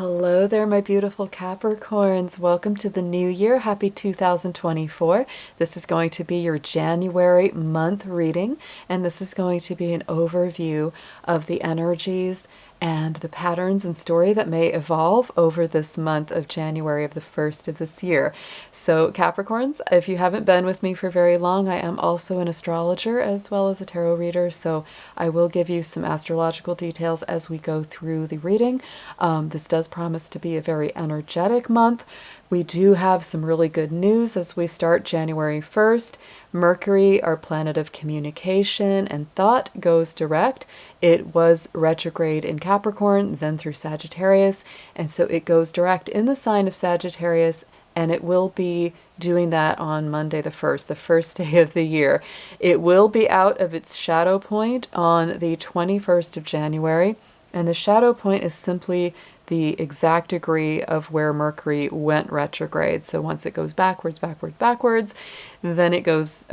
Hello there, my beautiful Capricorns. Welcome to the new year. Happy 2024. This is going to be your January month reading, and this is going to be an overview of the energies and the patterns and story that may evolve over this month of January of the first of this year. So Capricorns, if you haven't been with me for very long, I am also an astrologer as well as a tarot reader, so I will give you some astrological details as we go through the reading. This does promise to be a very energetic month. We do have some really good news as we start January 1st. Mercury, our planet of communication and thought, goes direct. It was retrograde in Capricorn, then through Sagittarius, and so it goes direct in the sign of Sagittarius, and it will be doing that on Monday the 1st, the first day of the year. It will be out of its shadow point on the 21st of January, and the shadow point is simply the exact degree of where Mercury went retrograde. So once it goes backwards, then it goes,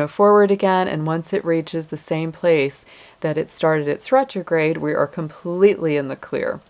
forward again. And once it reaches the same place that it started its retrograde, we are completely in the clear.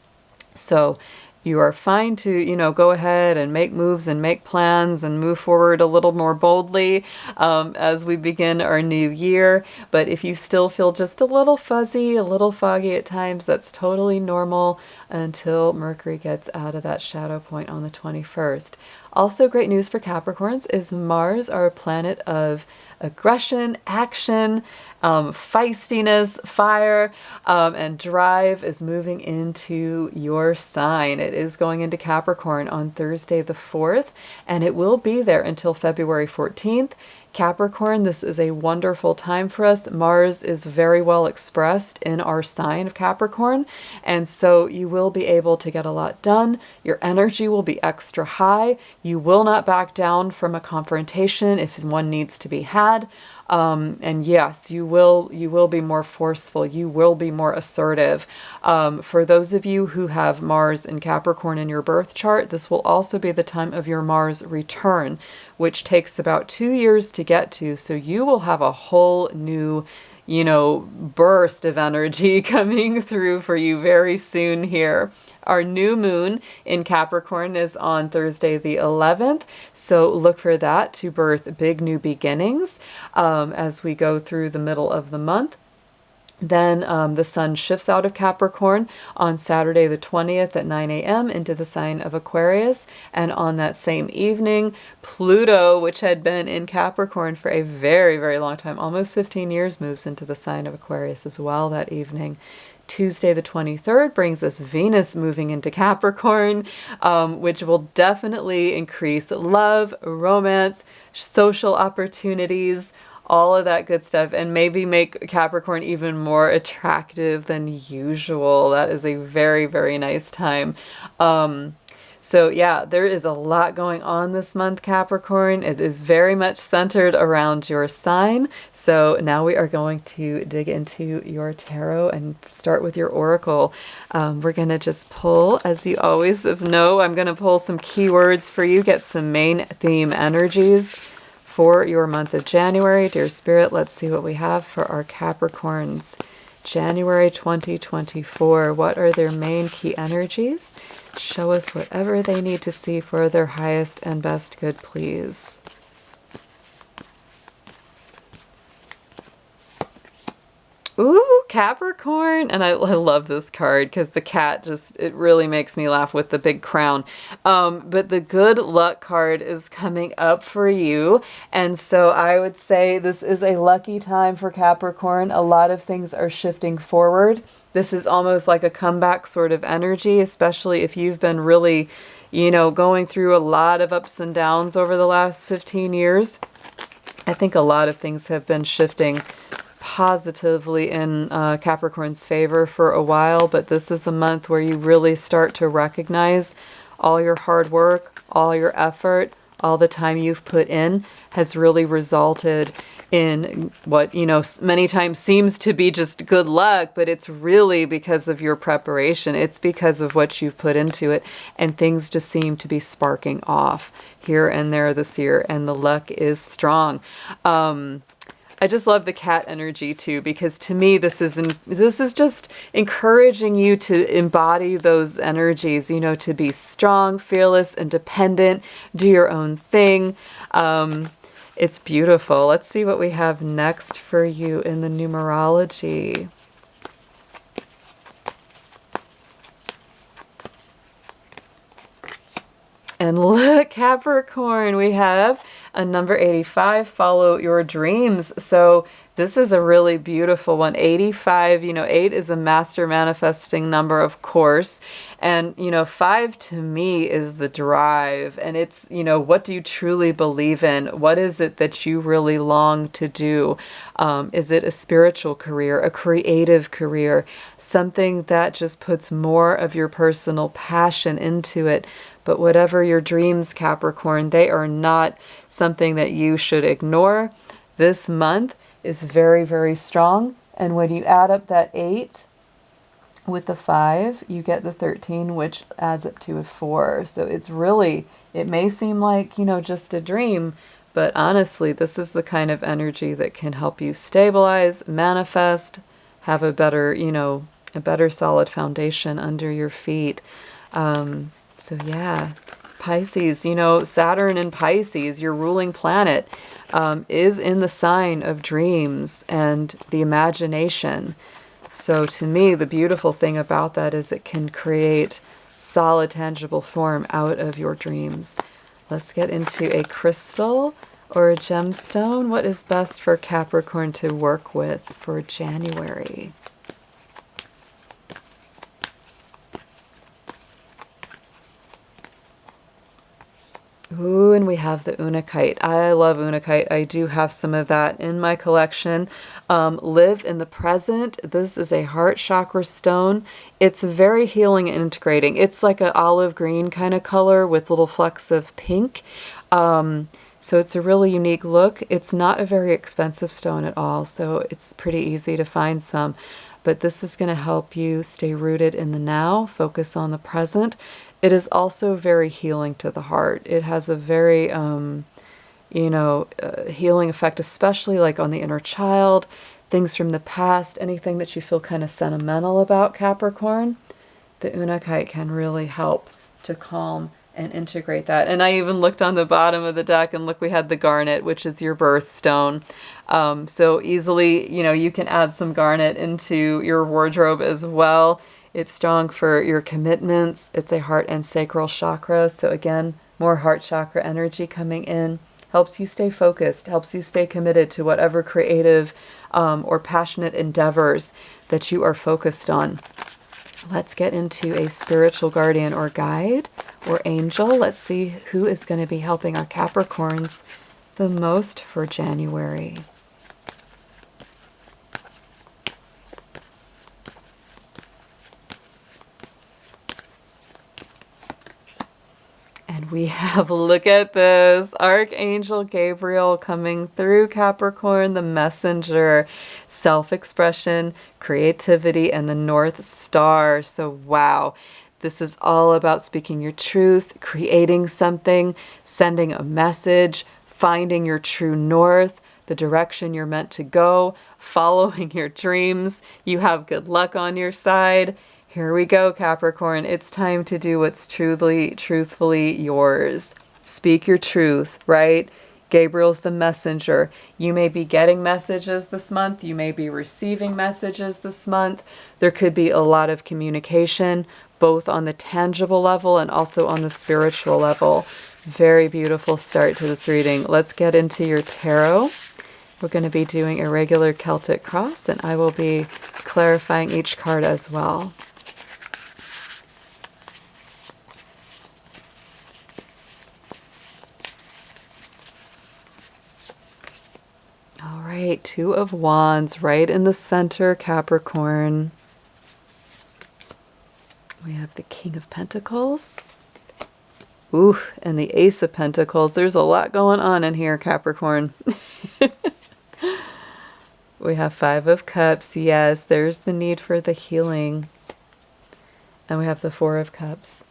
So you are fine to, go ahead and make moves and make plans and move forward a little more boldly as we begin our new year. But if you still feel just a little fuzzy, a little foggy at times, that's totally normal until Mercury gets out of that shadow point on the 21st. Also, great news for Capricorns is Mars, our planet of aggression, action, feistiness, fire, and drive, is moving into your sign. It is going into Capricorn on Thursday the 4th, and it will be there until February 14th. Capricorn, this is a wonderful time for us. Mars is very well expressed in our sign of Capricorn, and so you will be able to get a lot done. Your energy will be extra high. You will not back down from a confrontation if one needs to be had. And yes, you will be more forceful. You will be more assertive. For those of you who have Mars and Capricorn in your birth chart, this will also be the time of your Mars return, which takes about 2 years to get to. So you will have a whole new, burst of energy coming through for you very soon here. Our new moon in Capricorn is on Thursday the 11th, so look for that to birth big new beginnings as we go through the middle of the month. Then the sun shifts out of Capricorn on Saturday the 20th at 9 a.m. into the sign of Aquarius. And on that same evening, Pluto, which had been in Capricorn for a very, very long time, almost 15 years, moves into the sign of Aquarius as well that evening. Tuesday the 23rd brings us Venus moving into Capricorn, which will definitely increase love, romance, social opportunities, all of that good stuff, and maybe make Capricorn even more attractive than usual. That is a very, very nice time. So yeah, there is a lot going on this month, Capricorn. It is very much centered around your sign. So now we are going to dig into your tarot and start with your oracle. We're going to just pull, as you always know, I'm going to pull some keywords for you, get some main theme energies for your month of January. Dear Spirit, let's see what we have for our Capricorns. January 2024, what are their main key energies? Show us whatever they need to see for their highest and best good, please. Ooh, Capricorn. And I love this card because the cat it really makes me laugh with the big crown. But the good luck card is coming up for you. And so I would say this is a lucky time for Capricorn. A lot of things are shifting forward. This is almost like a comeback sort of energy, especially if you've been really, going through a lot of ups and downs over the last 15 years. I think a lot of things have been shifting positively in Capricorn's favor for a while, but this is a month where you really start to recognize all your hard work, all your effort, all the time you've put in has really resulted in what, many times seems to be just good luck, but it's really because of your preparation. It's because of what you've put into it, and things just seem to be sparking off here and there this year, and the luck is strong. I just love the cat energy too, because to me this is just encouraging you to embody those energies, you know, to be strong, fearless, independent, do your own thing. It's beautiful. Let's see what we have next for you in the numerology. And look, Capricorn, we have a number 85, follow your dreams. So this is a really beautiful one. 85, you know, 8 is a master manifesting number, of course. And, you know, 5 to me is the drive. And it's, you know, what do you truly believe in? What is it that you really long to do? Is it a spiritual career, a creative career, something that just puts more of your personal passion into it? But whatever your dreams, Capricorn, they are not something that you should ignore. This month is very, very strong. And when you add up that 8 with the 5, you get the 13, which adds up to a 4. So it's really, it may seem like, you know, just a dream, but honestly, this is the kind of energy that can help you stabilize, manifest, have a better, you know, a better solid foundation under your feet. So yeah, Pisces, you know, Saturn in Pisces, your ruling planet, is in the sign of dreams and the imagination. So to me, the beautiful thing about that is it can create solid, tangible form out of your dreams. Let's get into a crystal or a gemstone. What is best for Capricorn to work with for January? Ooh, and we have the Unakite. I love Unakite. I do have some of that in my collection. Live in the present. This is a heart chakra stone. It's very healing and integrating. It's like an olive green kind of color with little flecks of pink. So it's a really unique look. It's not a very expensive stone at all, so it's pretty easy to find some. But this is going to help you stay rooted in the now, focus on the present. It is also very healing to the heart. It has a very, you know, healing effect, especially like on the inner child, things from the past, anything that you feel kind of sentimental about, Capricorn. The Unakite can really help to calm and integrate that. And I even looked on the bottom of the deck and look, we had the garnet, which is your birthstone. So easily, you know, you can add some garnet into your wardrobe as well. It's strong for your commitments. It's a heart and sacral chakra. So again, more heart chakra energy coming in. Helps you stay focused, helps you stay committed to whatever creative or passionate endeavors that you are focused on. Let's get into a spiritual guardian or guide or angel. Let's see who is going to be helping our Capricorns the most for January. And we have, look at this, Archangel Gabriel coming through Capricorn, the messenger, self-expression, creativity, and the North Star. So wow, this is all about speaking your truth, creating something, sending a message, finding your true north, the direction you're meant to go, following your dreams. You have good luck on your side. Here we go, Capricorn. It's time to do what's truthfully yours. Speak your truth, right? Gabriel's the messenger. You may be getting messages this month. You may be receiving messages this month. There could be a lot of communication, both on the tangible level and also on the spiritual level. Very beautiful start to this reading. Let's get into your tarot. We're going to be doing a regular Celtic cross, and I will be clarifying each card as well. All right, Two of Wands right in the center, Capricorn. We have the King of Pentacles. Ooh, and the Ace of Pentacles. There's a lot going on in here, Capricorn. We have Five of Cups. Yes, there's the need for the healing. And we have the Four of Cups.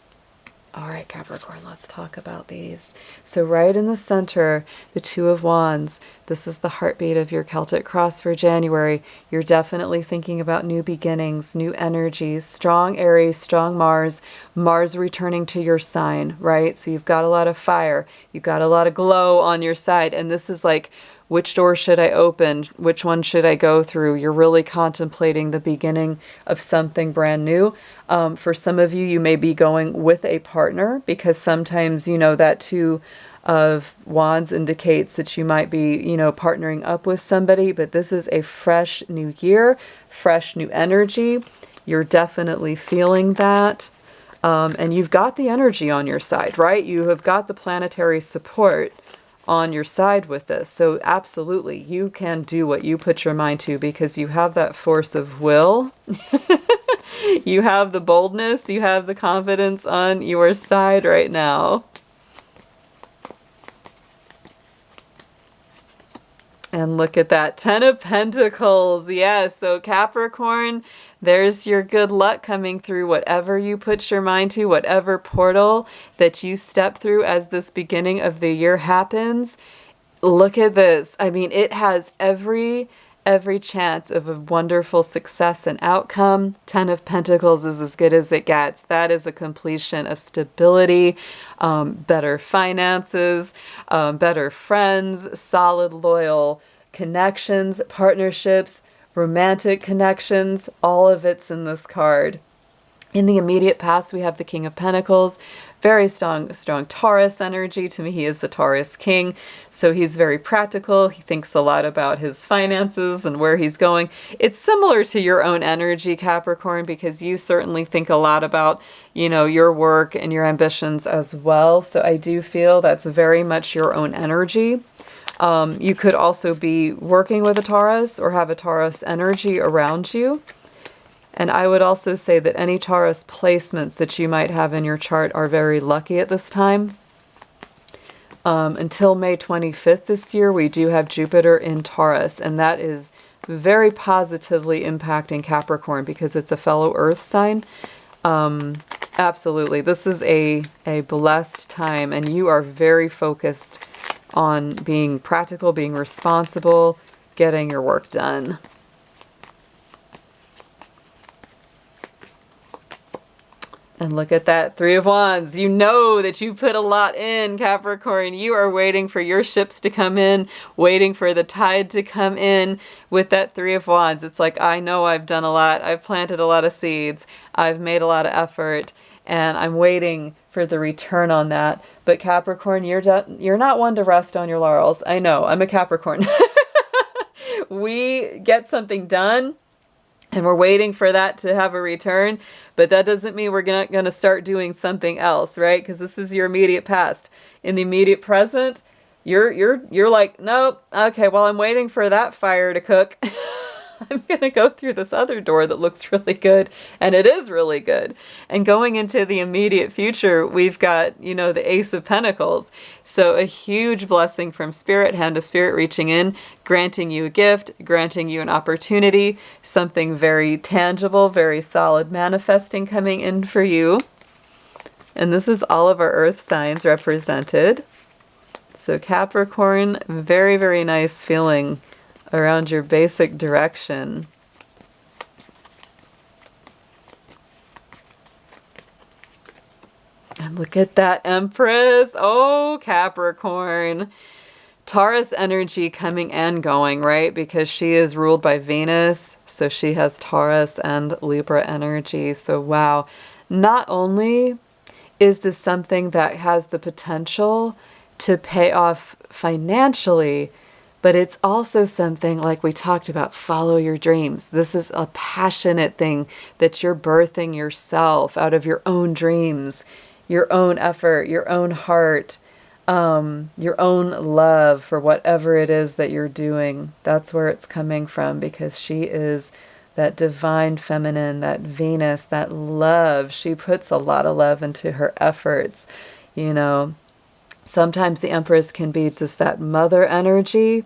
All right, Capricorn, let's talk about these. So right in the center, the Two of Wands, this is the heartbeat of your Celtic cross for January. You're definitely thinking about new beginnings, new energies, strong Aries, strong Mars, Mars returning to your sign, right? So you've got a lot of fire, you've got a lot of glow on your side, and this is like, which door should I open? Which one should I go through? You're really contemplating the beginning of something brand new. For some of you, you may be going with a partner, because sometimes, you know, that Two of Wands indicates that you might be, you know, partnering up with somebody, but this is a fresh new year, fresh new energy. You're definitely feeling that. And you've got the energy on your side, right? You have got the planetary support on your side with this. So absolutely, you can do what you put your mind to, because you have that force of will. You have the boldness, you have the confidence on your side right now. And look at that, 10 of Pentacles. Yes, so Capricorn, there's your good luck coming through. Whatever you put your mind to, whatever portal that you step through as this beginning of the year happens, look at this. I mean, it has every chance of a wonderful success and outcome. 10 of Pentacles is as good as it gets. That is a completion of stability, better finances, better friends, solid, loyal connections, partnerships, romantic connections. All of it's in this card. In the immediate past, we have the King of Pentacles, very strong Taurus energy. To me, he is the Taurus king. So he's very practical. He thinks a lot about his finances and where he's going. It's similar to your own energy, Capricorn, because you certainly think a lot about, you know, your work and your ambitions as well. So I do feel that's very much your own energy. You could also be working with a Taurus or have a Taurus energy around you. And I would also say that any Taurus placements that you might have in your chart are very lucky at this time. Until May 25th this year, we do have Jupiter in Taurus, and that is very positively impacting Capricorn because it's a fellow Earth sign. Absolutely. This is a blessed time, and you are very focused on being practical, being responsible, getting your work done. And look at that, Three of Wands. You know that you put a lot in, Capricorn. You are waiting for your ships to come in, waiting for the tide to come in with that Three of Wands. It's like, I know I've done a lot. I've planted a lot of seeds. I've made a lot of effort, and I'm waiting for the return on that. But Capricorn, you're not one to rest on your laurels. I know, I'm a Capricorn. We get something done, and we're waiting for that to have a return, but that doesn't mean we're not going to start doing something else, right? Because this is your immediate past. In the immediate present, you're like, nope, okay, well, I'm waiting for that fire to cook. I'm going to go through this other door that looks really good, and it is really good. And going into the immediate future, we've got, you know, the Ace of Pentacles. So a huge blessing from Spirit, hand of Spirit reaching in, granting you a gift, granting you an opportunity, something very tangible, very solid manifesting coming in for you. And this is all of our Earth signs represented. So Capricorn, very, very nice feeling around your basic direction. And look at that Empress. Oh, Capricorn. Taurus energy coming and going, right? Because she is ruled by Venus. So she has Taurus and Libra energy. So wow. Not only is this something that has the potential to pay off financially, but it's also something, like we talked about, follow your dreams. This is a passionate thing that you're birthing yourself out of your own dreams, your own effort, your own heart, your own love for whatever it is that you're doing. That's where it's coming from, because she is that divine feminine, that Venus, that love. She puts a lot of love into her efforts, you know. Sometimes the Empress can be just that mother energy.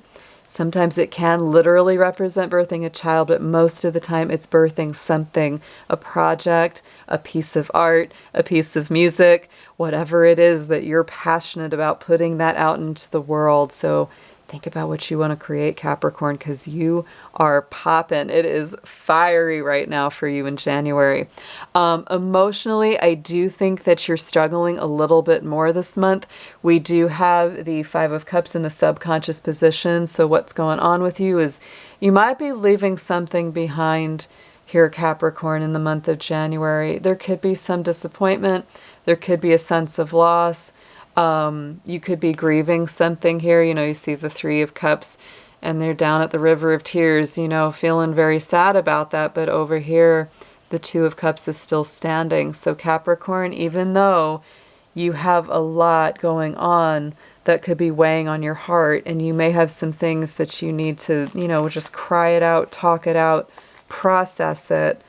Sometimes it can literally represent birthing a child, but most of the time it's birthing something, a project, a piece of art, a piece of music, whatever it is that you're passionate about, putting that out into the world. So think about what you want to create, Capricorn, because you are popping. It is fiery right now for you in January. Emotionally, I do think that you're struggling a little bit more this month. We do have the Five of Cups in the subconscious position. So what's going on with you is you might be leaving something behind here, Capricorn, in the month of January. There could be some disappointment. There could be a sense of loss. You could be grieving something here. You know, you see the Three of Cups and they're down at the River of Tears, you know, feeling very sad about that. But over here, the Two of Cups is still standing. So Capricorn, even though you have a lot going on that could be weighing on your heart, and you may have some things that you need to, you know, just cry it out, talk it out, process it,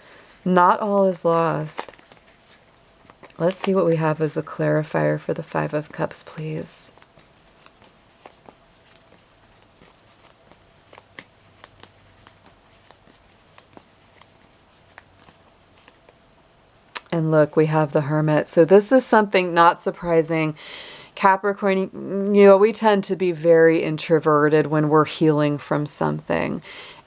not all is lost. Let's see what we have as a clarifier for the Five of Cups, please. And look, we have the Hermit. So this is something not surprising. Capricorn, you know, we tend to be very introverted when we're healing from something.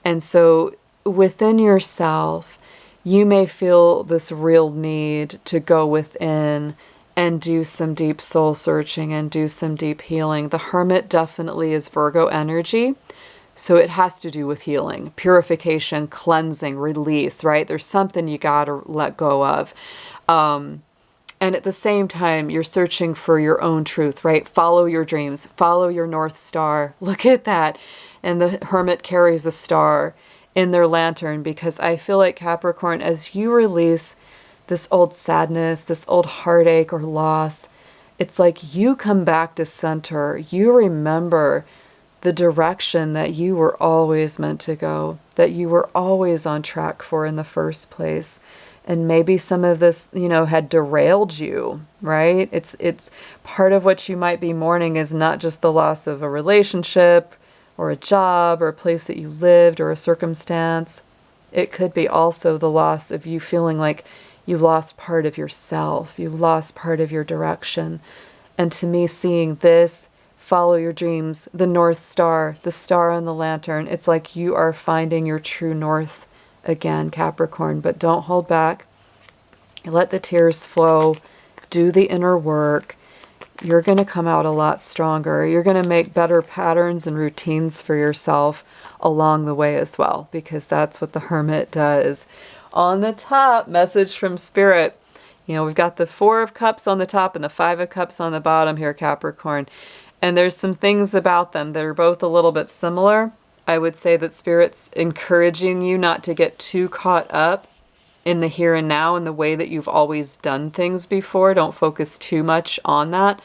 And so within yourself, you may feel this real need to go within and do some deep soul searching and do some deep healing. The Hermit definitely is Virgo energy. So it has to do with healing, purification, cleansing, release, right? There's something you got to let go of. And at the same time, you're searching for your own truth, right? Follow your dreams, follow your North Star. Look at that. And the Hermit carries a star in their lantern, because I feel like, Capricorn, as you release this old sadness, this old heartache or loss, it's like you come back to center. You remember the direction that you were always meant to go, that you were always on track for in the first place. And maybe some of this, you know, had derailed you, right? It's part of what you might be mourning is not just the loss of a relationship or a job or a place that you lived or a circumstance. It could be also the loss of you feeling like you lost part of yourself, you lost part of your direction. And to me, seeing this, follow your dreams, the North Star, the star on the lantern, it's like you are finding your true north again, Capricorn. But don't hold back. Let the tears flow. Do the inner work. You're going to come out a lot stronger. You're going to make better patterns and routines for yourself along the way as well, because that's what the Hermit does. On the top, message from Spirit. You know, we've got the Four of Cups on the top and the Five of Cups on the bottom here, Capricorn. And there's some things about them that are both a little bit similar. I would say that Spirit's encouraging you not to get too caught up in the here and now in the way that you've always done things before. Don't focus too much on that.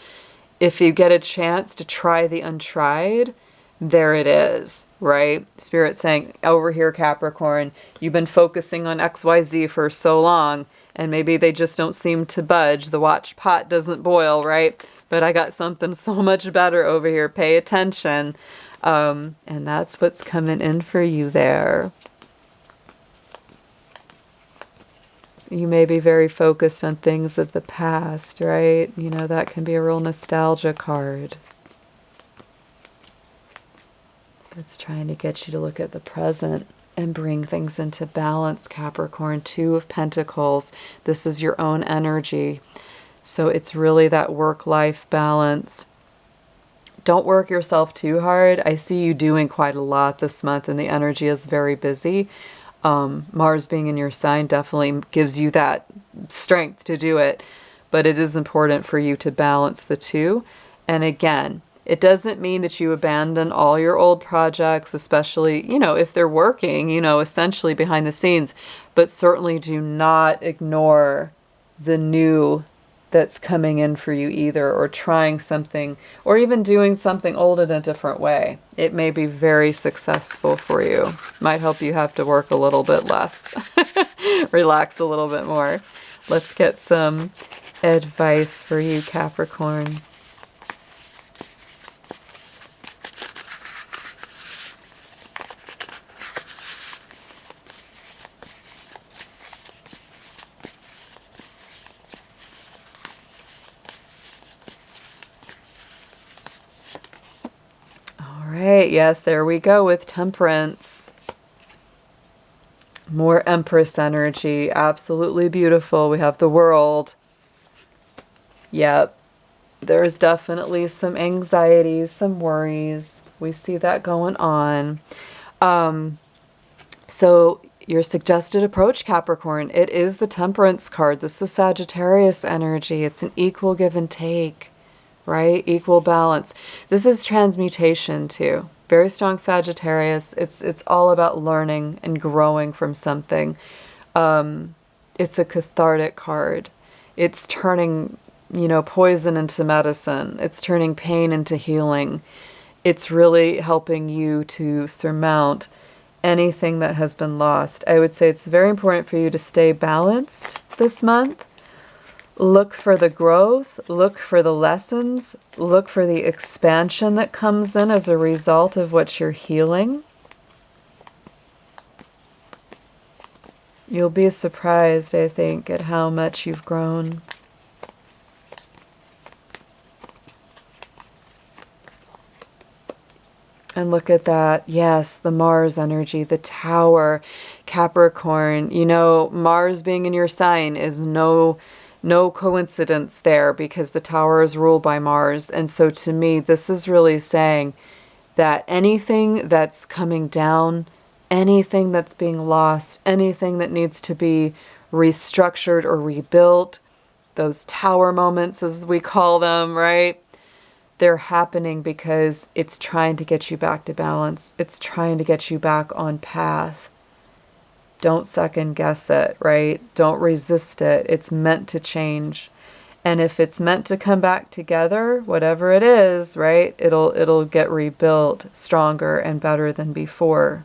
If you get a chance to try the untried, there it is, right? Spirit saying, over here, Capricorn, you've been focusing on XYZ for so long, and maybe they just don't seem to budge. The watch pot doesn't boil, right? But I got something so much better over here. Pay attention. And that's what's coming in for you there. You may be very focused on things of the past, right? You know, that can be a real nostalgia card. It's trying to get you to look at the present and bring things into balance, Capricorn. Two of Pentacles. This is your own energy. So it's really that work-life balance. Don't work yourself too hard. I see you doing quite a lot this month, and the energy is very busy. Mars being in your sign definitely gives you that strength to do it, but it is important for you to balance the two. And again, it doesn't mean that you abandon all your old projects, especially, you know, if they're working, you know, essentially behind the scenes, but certainly do not ignore the new that's coming in for you either, or trying something, or even doing something old in a different way. It may be very successful for you. Might help you have to work a little bit less. Relax a little bit more. Let's get some advice for you, Capricorn. right. Yes, there we go with Temperance. More Empress energy. Absolutely beautiful. We have the World. Yep. There's definitely some anxieties, some worries. We see that going on. So your suggested approach, Capricorn, it is the Temperance card. This is Sagittarius energy. It's an equal give and take, right? Equal balance. This is transmutation too. Very strong Sagittarius. It's all about learning and growing from something. It's a cathartic card. It's turning, poison into medicine. It's turning pain into healing. It's really helping you to surmount anything that has been lost. I would say it's very important for you to stay balanced this month. Look for the growth, look for the lessons, look for the expansion that comes in as a result of what you're healing. You'll be surprised, I think, at how much you've grown. And look at that. Yes, the Mars energy, the Tower, Capricorn. Mars being in your sign is no coincidence there, because the Tower is ruled by Mars. And so to me, this is really saying that anything that's coming down, anything that's being lost, anything that needs to be restructured or rebuilt, those Tower moments as we call them, right? They're happening because it's trying to get you back to balance. It's trying to get you back on path. Don't second guess it, right? Don't resist it. It's meant to change. And if it's meant to come back together, whatever it is, right? It'll get rebuilt stronger and better than before.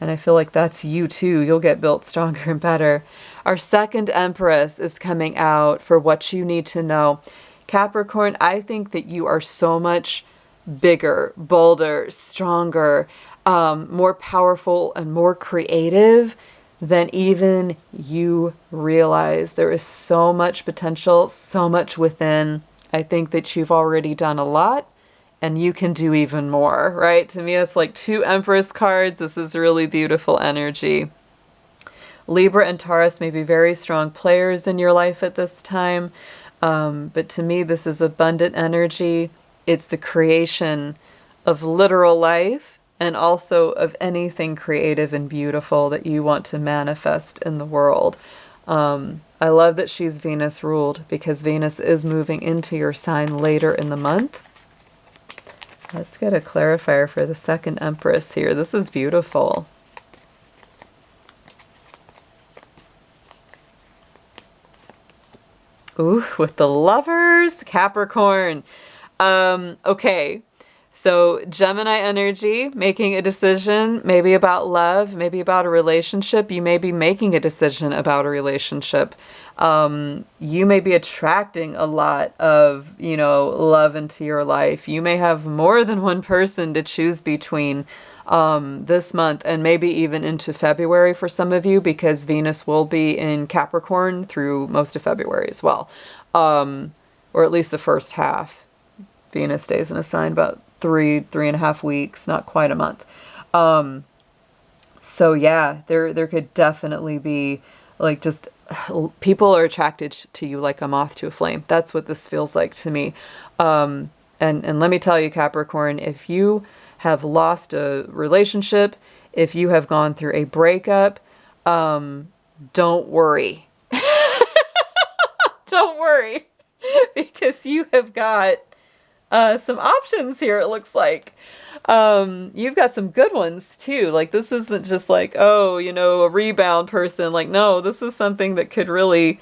And I feel like that's you too. You'll get built stronger and better. Our second Empress is coming out for what you need to know. Capricorn, I think that you are so much bigger, bolder, stronger, more powerful, and more creative than even you realize. There is so much potential, so much within. I think that you've already done a lot, and you can do even more, right? To me, it's like two Empress cards. This is really beautiful energy. Libra and Taurus may be very strong players in your life at this time. But to me, this is abundant energy. It's the creation of literal life and also of anything creative and beautiful that you want to manifest in the world. I love that she's Venus ruled, because Venus is moving into your sign later in the month. Let's get a clarifier for the second Empress here. This is beautiful. Ooh, with the Lovers, Capricorn. Okay, so Gemini energy, making a decision, maybe about love, maybe about a relationship. You may be making a decision about a relationship. You may be attracting a lot of, love into your life. You may have more than one person to choose between this month, and maybe even into February for some of you, because Venus will be in Capricorn through most of February as well, or at least the first half. Venus stays in a sign about 3.5 weeks, not quite a month. So yeah, there could definitely be like just people are attracted to you like a moth to a flame. That's what this feels like to me. And let me tell you, Capricorn, if you have lost a relationship, if you have gone through a breakup, don't worry. Don't worry, because you have got some options here, it looks like. You've got some good ones too. Like, this isn't just like, oh, a rebound person. Like, no, this is something that could really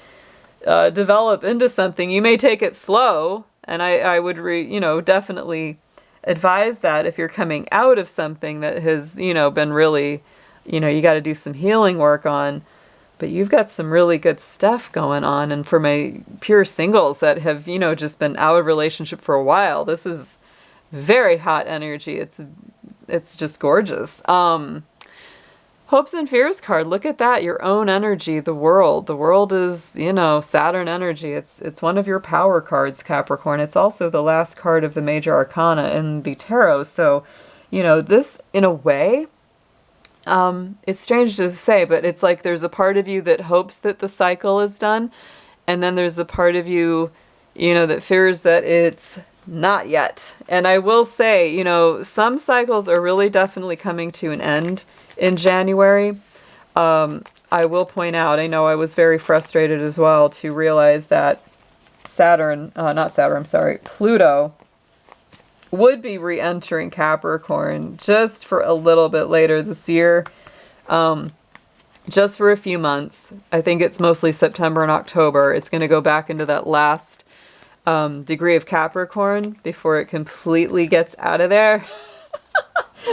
develop into something. You may take it slow, and I would definitely advise that if you're coming out of something that has, been really, you got to do some healing work on. But you've got some really good stuff going on. And for my pure singles that have, just been out of relationship for a while, this is very hot energy. It's just gorgeous. Hopes and Fears card. Look at that. Your own energy, the world. The world is, Saturn energy. It's one of your power cards, Capricorn. It's also the last card of the major arcana in the tarot. So, you know, this in a way, it's strange to say, but it's like there's a part of you that hopes that the cycle is done, and then there's a part of you, you know, that fears that it's not yet. And I will say, you know, some cycles are really definitely coming to an end in January. I will point out, I know I was very frustrated as well to realize that Pluto would be re-entering Capricorn just for a little bit later this year, just for a few months. I think it's mostly September and October. It's going to go back into that last degree of Capricorn before it completely gets out of there.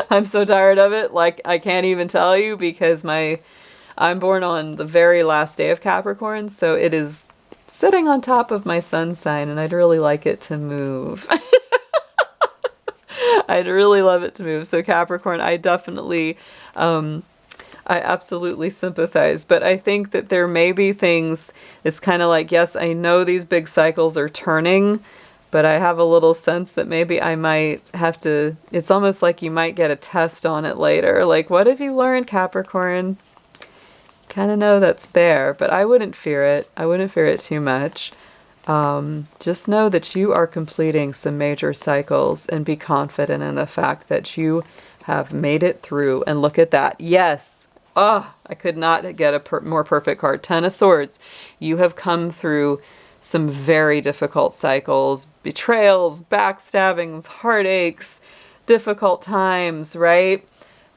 I'm so tired of it. Like, I can't even tell you, because I'm born on the very last day of Capricorn, so it is sitting on top of my sun sign, and I'd really like it to move. I'd really love it to move. So Capricorn, I absolutely sympathize. But I think that there may be things, it's kind of like, yes, I know these big cycles are turning, but I have a little sense that maybe I might have to, it's almost like you might get a test on it later. Like, what have you learned, Capricorn? Kind of know that's there, but I wouldn't fear it. I wouldn't fear it too much. Just know that you are completing some major cycles, and be confident in the fact that you have made it through. And look at that. Yes. Oh, I could not get a more perfect card. 10 of Swords. You have come through some very difficult cycles, betrayals, backstabbings, heartaches, difficult times, right?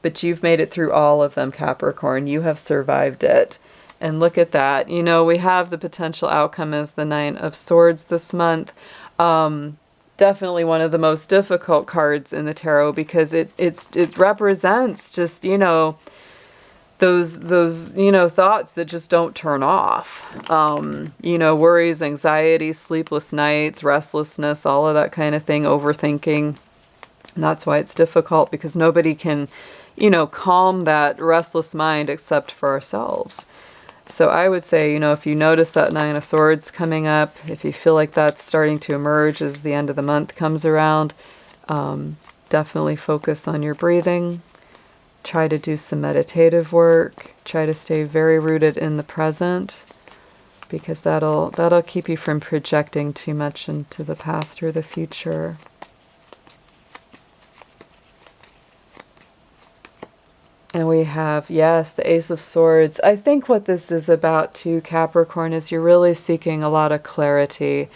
But you've made it through all of them, Capricorn. You have survived it. And look at that. You know, we have the potential outcome as the 9 of Swords this month. Definitely one of the most difficult cards in the tarot, because it represents just, you know, those you know, thoughts that just don't turn off. You know, worries, anxiety, sleepless nights, restlessness, all of that kind of thing, overthinking. And that's why it's difficult, because nobody can, you know, calm that restless mind except for ourselves. So I would say, you know, if you notice that 9 of Swords coming up, if you feel like that's starting to emerge as the end of the month comes around, definitely focus on your breathing. Try to do some meditative work. Try to stay very rooted in the present, because that'll keep you from projecting too much into the past or the future. And we have, yes, the Ace of Swords. I think what this is about too, Capricorn, is you're really seeking a lot of clarity.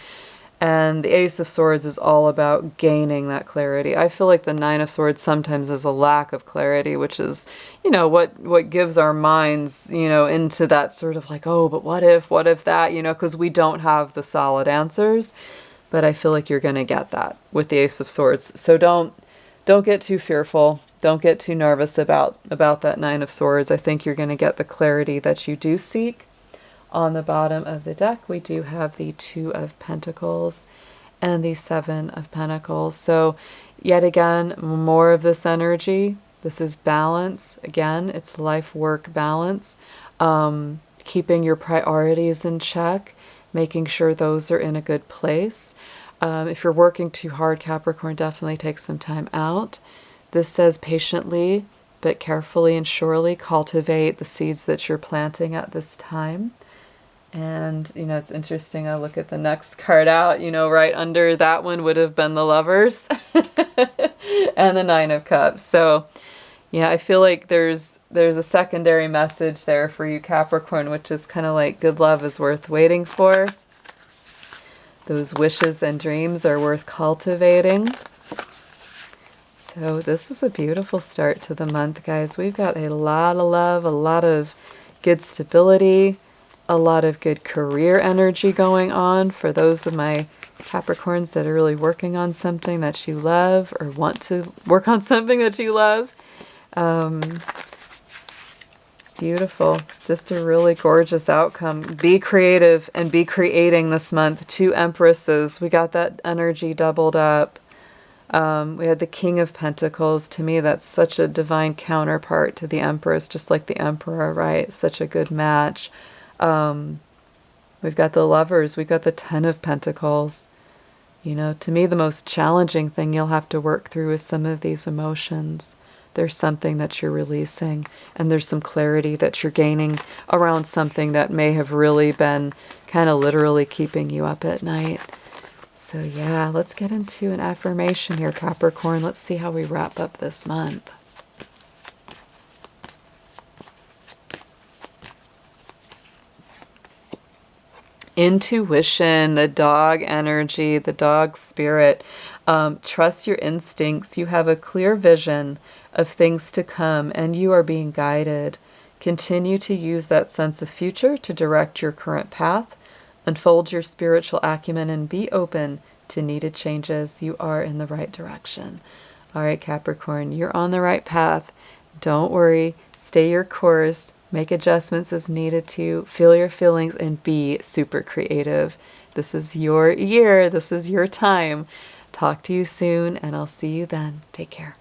And the Ace of Swords is all about gaining that clarity. I feel like the 9 of Swords sometimes is a lack of clarity, which is, you know, what gives our minds, you know, into that sort of like, oh, but what if that, you know, because we don't have the solid answers. But I feel like you're going to get that with the Ace of Swords. So don't get too fearful. Don't get too nervous about that 9 of Swords. I think you're going to get the clarity that you do seek. On the bottom of the deck, we do have the 2 of Pentacles and the 7 of Pentacles. So yet again, more of this energy. This is balance. Again, it's life-work balance. Keeping your priorities in check, making sure those are in a good place. If you're working too hard, Capricorn, definitely take some time out. This says patiently, but carefully and surely cultivate the seeds that you're planting at this time. And, you know, it's interesting. I look at the next card out, you know, right under that one would have been the Lovers and the 9 of Cups. So, yeah, I feel like there's a secondary message there for you, Capricorn, which is kind of like good love is worth waiting for. Those wishes and dreams are worth cultivating. So this is a beautiful start to the month, guys. We've got a lot of love, a lot of good stability, a lot of good career energy going on for those of my Capricorns that are really working on something that you love, or want to work on something that you love. Beautiful. Just a really gorgeous outcome. Be creative and be creating this month. 2 Empresses. We got that energy doubled up. We had the King of Pentacles. To me, that's such a divine counterpart to the Empress, just like the Emperor, right? Such a good match. We've got the Lovers. We've got the 10 of Pentacles. You know, to me, the most challenging thing you'll have to work through is some of these emotions. There's something that you're releasing, and there's some clarity that you're gaining around something that may have really been kind of literally keeping you up at night. So yeah, let's get into an affirmation here, Capricorn. Let's see how we wrap up this month. Intuition, the dog energy, the dog spirit. Trust your instincts. You have a clear vision of things to come, and you are being guided. Continue to use that sense of future to direct your current path. Unfold your spiritual acumen and be open to needed changes. You are in the right direction. All right, Capricorn, you're on the right path. Don't worry. Stay your course. Make adjustments as needed to. Feel your feelings and be super creative. This is your year. This is your time. Talk to you soon, and I'll see you then. Take care.